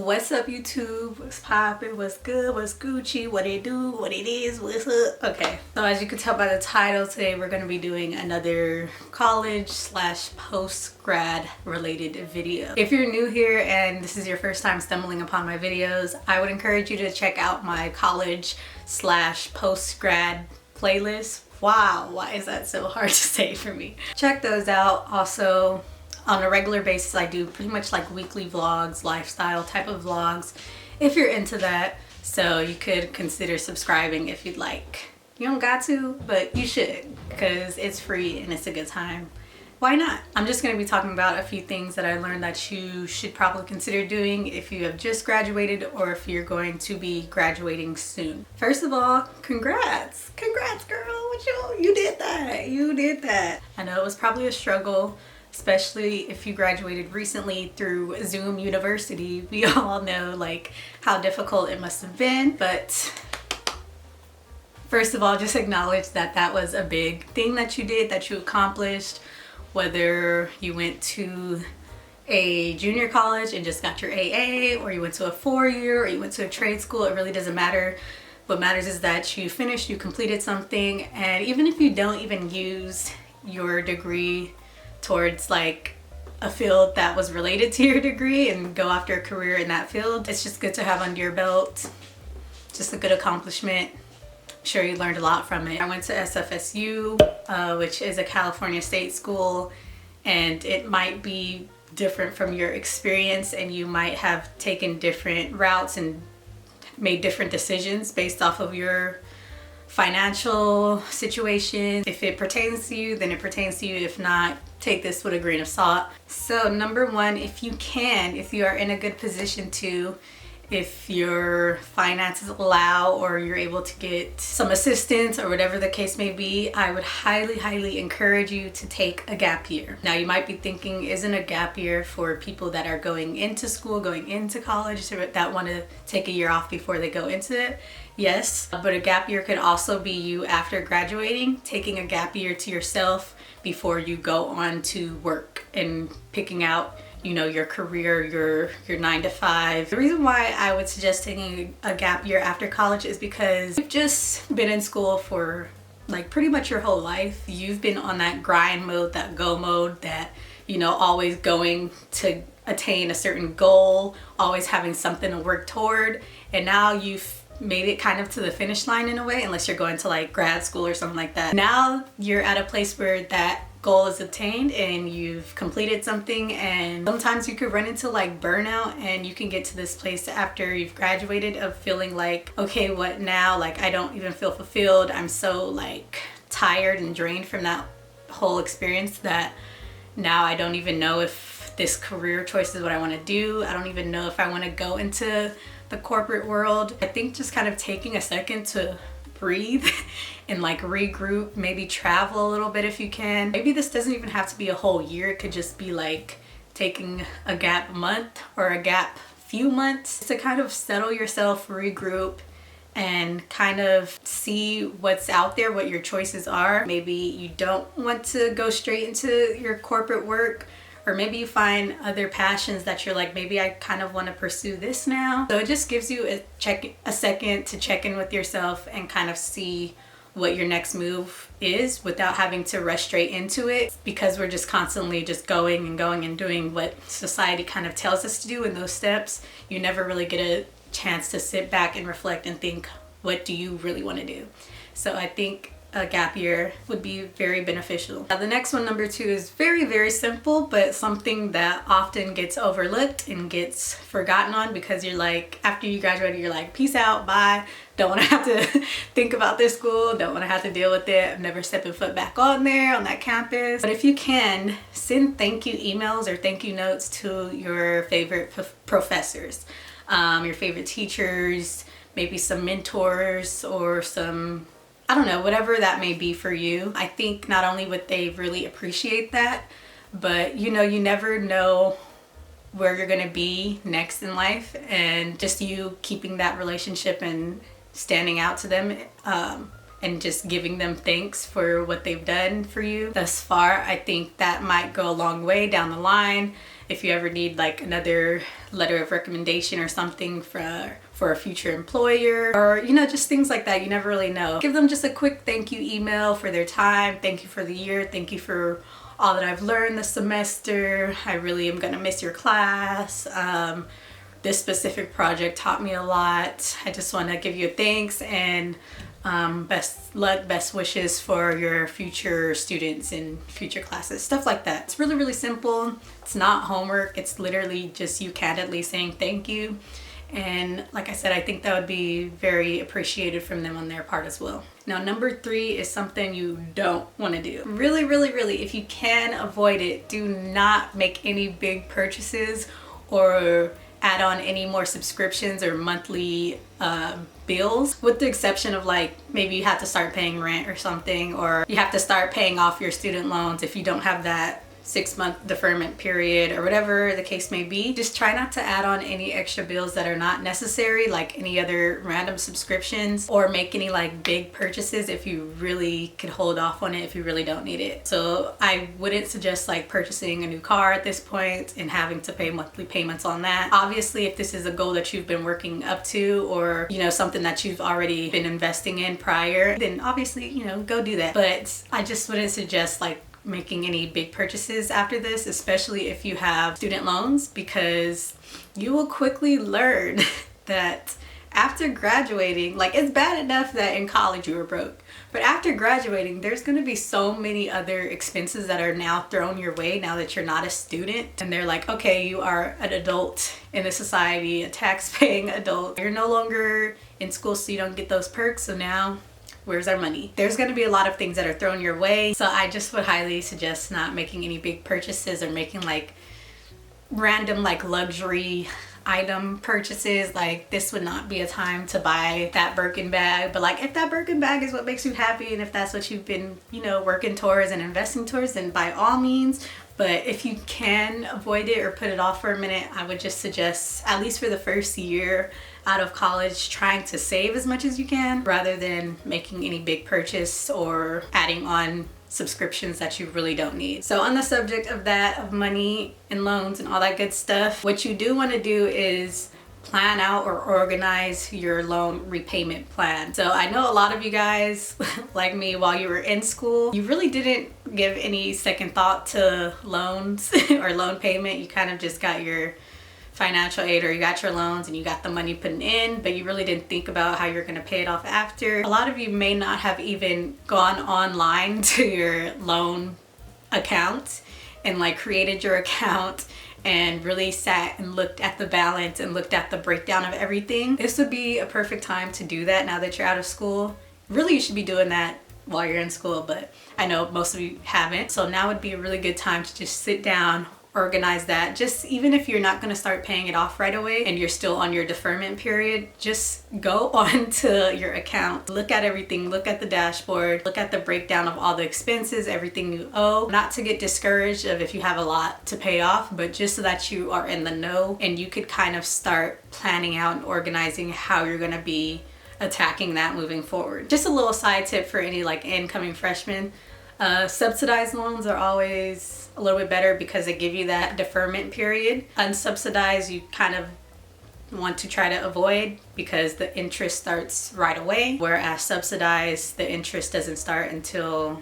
What's up, YouTube? What's poppin'? What's good? What's Gucci? What it do? What it is? What's up? Okay, so as you can tell by the title, today we're going to be doing another college / post-grad related video. If you're new here and this is your first time stumbling upon my videos, I would encourage you to check out my college / post-grad playlist. Wow, why is that so hard to say for me? Check those out. Also, on a regular basis, I do pretty much like weekly vlogs, lifestyle type of vlogs, if you're into that. So you could consider subscribing if you'd like. You don't got to, but you should, because it's free and it's a good time. Why not? I'm just going to be talking about a few things that I learned that you should probably consider doing if you have just graduated or if you're going to be graduating soon. First of all, congrats! Congrats, girl! You did that! You did that! I know it was probably a struggle, especially if you graduated recently through Zoom University. We all know like how difficult it must have been, but first of all, just acknowledge that that was a big thing that you did, that you accomplished. Whether you went to a junior college and just got your AA, or you went to a 4-year, or you went to a trade school, it really doesn't matter. What matters is that you finished, you completed something, and even if you don't even use your degree towards like a field that was related to your degree and go after a career in that field, it's just good to have under your belt. Just a good accomplishment. I'm sure you learned a lot from it. I went to SFSU, which is a California state school, and it might be different from your experience, and you might have taken different routes and made different decisions based off of your financial situation. If it pertains to you, then it pertains to you. If not, take this with a grain of salt. So number one, if you are in a good position to, if your finances allow or you're able to get some assistance or whatever the case may be, I would highly encourage you to take a gap year. Now you might be thinking, isn't a gap year for people that are going into school, going into college, that want to take a year off before they go into it? Yes, but a gap year could also be you after graduating, taking a gap year to yourself before you go on to work and picking out, you know, your career, your 9 to 5. The reason why I would suggest taking a gap year after college is because you've just been in school for like pretty much your whole life. You've been on that grind mode, that go mode, that, you know, always going to attain a certain goal, always having something to work toward. And now you've made it kind of to the finish line in a way, unless you're going to like grad school or something like that. Now you're at a place where that goal is obtained and you've completed something, and sometimes you could run into like burnout, and you can get to this place after you've graduated of feeling like, okay, what now? Like, I don't even feel fulfilled. I'm so like tired and drained from that whole experience that now I don't even know if this career choice is what I want to do. I don't even know if I want to go into the corporate world. I think just kind of taking a second to breathe and like regroup, maybe travel a little bit if you can. Maybe this doesn't even have to be a whole year. It could just be like taking a gap month or a gap few months to kind of settle yourself, regroup, and kind of see what's out there, what your choices are. Maybe you don't want to go straight into your corporate work, or maybe you find other passions that you're like, maybe I kind of want to pursue this now. So it just gives you a second to check in with yourself and kind of see what your next move is without having to rush straight into it, because we're just constantly just going and doing what society kind of tells us to do in those steps. You never really get a chance to sit back and reflect and think, what do you really want to do? So I think a gap year would be very beneficial. Now, the next one, number 2, is very simple, but something that often gets overlooked and gets forgotten on, because you're like, after you graduated, you're like, peace out, bye. Don't want to have to think about this school. Don't want to have to deal with it. I'm never stepping foot back on there, on that campus. But if you can, send thank you emails or thank you notes to your favorite professors, your favorite teachers, maybe some mentors or some, I don't know, whatever that may be for you. I think not only would they really appreciate that, but you know, you never know where you're gonna be next in life, and just you keeping that relationship and standing out to them and just giving them thanks for what they've done for you thus far. I think that might go a long way down the line if you ever need like another letter of recommendation or something for a future employer, or you know, just things like that. You never really know. Give them just a quick thank you email for their time. Thank you for the year. Thank you for all that I've learned this semester. I really am gonna miss your class. This specific project taught me a lot. I just want to give you a thanks and best luck, best wishes for your future students and future classes, stuff like that. It's really, really simple. It's not homework. It's literally just you candidly saying thank you. And like I said, I think that would be very appreciated from them on their part as well. Now, number 3 is something you don't want to do. Really, really, really, if you can avoid it, do not make any big purchases or add on any more subscriptions or monthly bills, with the exception of like maybe you have to start paying rent or something, or you have to start paying off your student loans if you don't have that 6-month deferment period or whatever the case may be. Just try not to add on any extra bills that are not necessary, like any other random subscriptions, or make any like big purchases if you really could hold off on it if you really don't need it. So I wouldn't suggest like purchasing a new car at this point and having to pay monthly payments on that. Obviously, if this is a goal that you've been working up to, or you know, something that you've already been investing in prior, then obviously, you know, go do that. But I just wouldn't suggest like making any big purchases after this, especially if you have student loans, because you will quickly learn that after graduating, like, it's bad enough that in college you were broke, but after graduating there's going to be so many other expenses that are now thrown your way now that you're not a student, and they're like, okay, you are an adult in the society, a tax-paying adult, you're no longer in school, so you don't get those perks, so now where's our money? There's going to be a lot of things that are thrown your way. So I just would highly suggest not making any big purchases or making like random like luxury item purchases. Like, this would not be a time to buy that Birkin bag, but like if that Birkin bag is what makes you happy and if that's what you've been, you know, working towards and investing towards, then by all means. But if you can avoid it or put it off for a minute, I would just suggest, at least for the first year out of college, trying to save as much as you can rather than making any big purchase or adding on subscriptions that you really don't need. So on the subject of that, of money and loans and all that good stuff, what you do want to do is plan out or organize your loan repayment plan. So I know a lot of you guys, like me, while you were in school, you really didn't give any second thought to loans or loan payment. You kind of just got your financial aid, or you got your loans and you got the money put in, but you really didn't think about how you're going to pay it off after. A lot of you may not have even gone online to your loan account and like created your account and really sat and looked at the balance and looked at the breakdown of everything. This would be a perfect time to do that now that you're out of school. Really, you should be doing that while you're in school, but I know most of you haven't. So now would be a really good time to just sit down, organize that. Just even if you're not going to start paying it off right away and you're still on your deferment period, just go onto your account, look at everything, look at the dashboard, look at the breakdown of all the expenses, everything you owe. Not to get discouraged of if you have a lot to pay off, but just so that you are in the know and you could kind of start planning out and organizing how you're going to be attacking that moving forward. Just a little side tip for any like incoming freshmen. Subsidized loans are always a little bit better because they give you that deferment period. Unsubsidized, you kind of want to try to avoid because the interest starts right away, whereas subsidized, the interest doesn't start until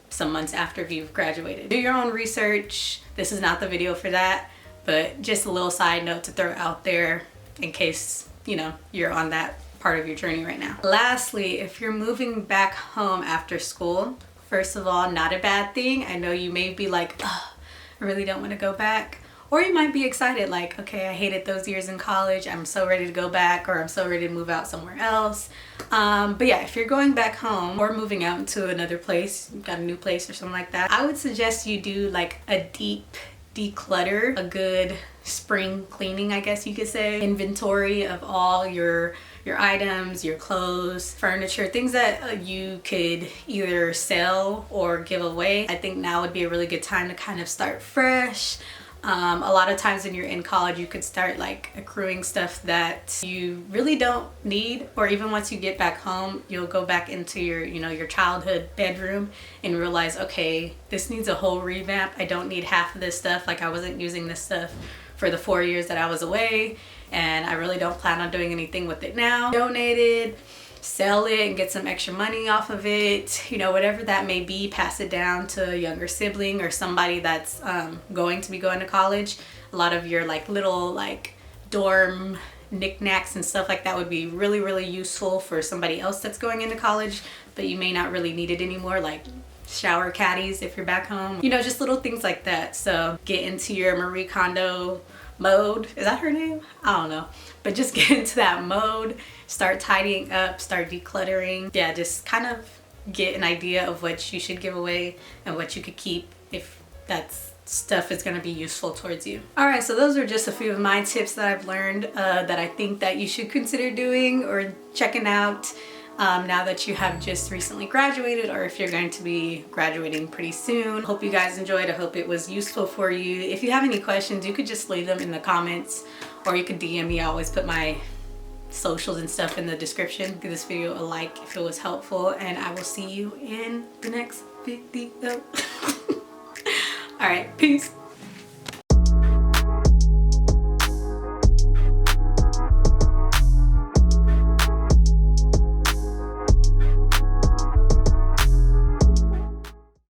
some months after you've graduated. Do your own research. This is not the video for that, but just a little side note to throw out there in case, you know, you're on that part of your journey right now. Lastly, if you're moving back home after school, first of all, not a bad thing. I know you may be like, oh, I really don't want to go back. Or you might be excited, like, okay, I hated those years in college. I'm so ready to go back, or I'm so ready to move out somewhere else. But yeah, if you're going back home or moving out into another place, you've got a new place or something like that, I would suggest you do like a deep declutter, a good spring cleaning, I guess you could say, inventory of all your items, your clothes, furniture, things that you could either sell or give away. I think now would be a really good time to kind of start fresh, A lot of times when you're in college, you could start like accruing stuff that you really don't need, or even once you get back home, you'll go back into your, you know, your childhood bedroom and realize, okay, this needs a whole revamp. I don't need half of this stuff. Like I wasn't using this stuff for the 4 years that I was away, and I really don't plan on doing anything with it now. Donate it, sell it and get some extra money off of it, you know, whatever that may be. Pass it down to a younger sibling or somebody that's going to be going to college. A lot of your like little like dorm knickknacks and stuff like that would be really, really useful for somebody else that's going into college, but you may not really need it anymore, like shower caddies if you're back home, you know, just little things like that. So get into your Marie Kondo mode. Is that her name? I don't know, but just get into that mode, start tidying up, start decluttering. Yeah, just kind of get an idea of what you should give away and what you could keep if that's stuff is going to be useful towards you. All right, so those are just a few of my tips that I've learned that I think that you should consider doing or checking out now that you have just recently graduated, or if you're going to be graduating pretty soon. Hope you guys enjoyed. I hope it was useful for you. If you have any questions, you could just leave them in the comments, or you could DM me. I always put my socials and stuff in the description. Give this video a like if it was helpful, and I will see you in the next video. All right, peace.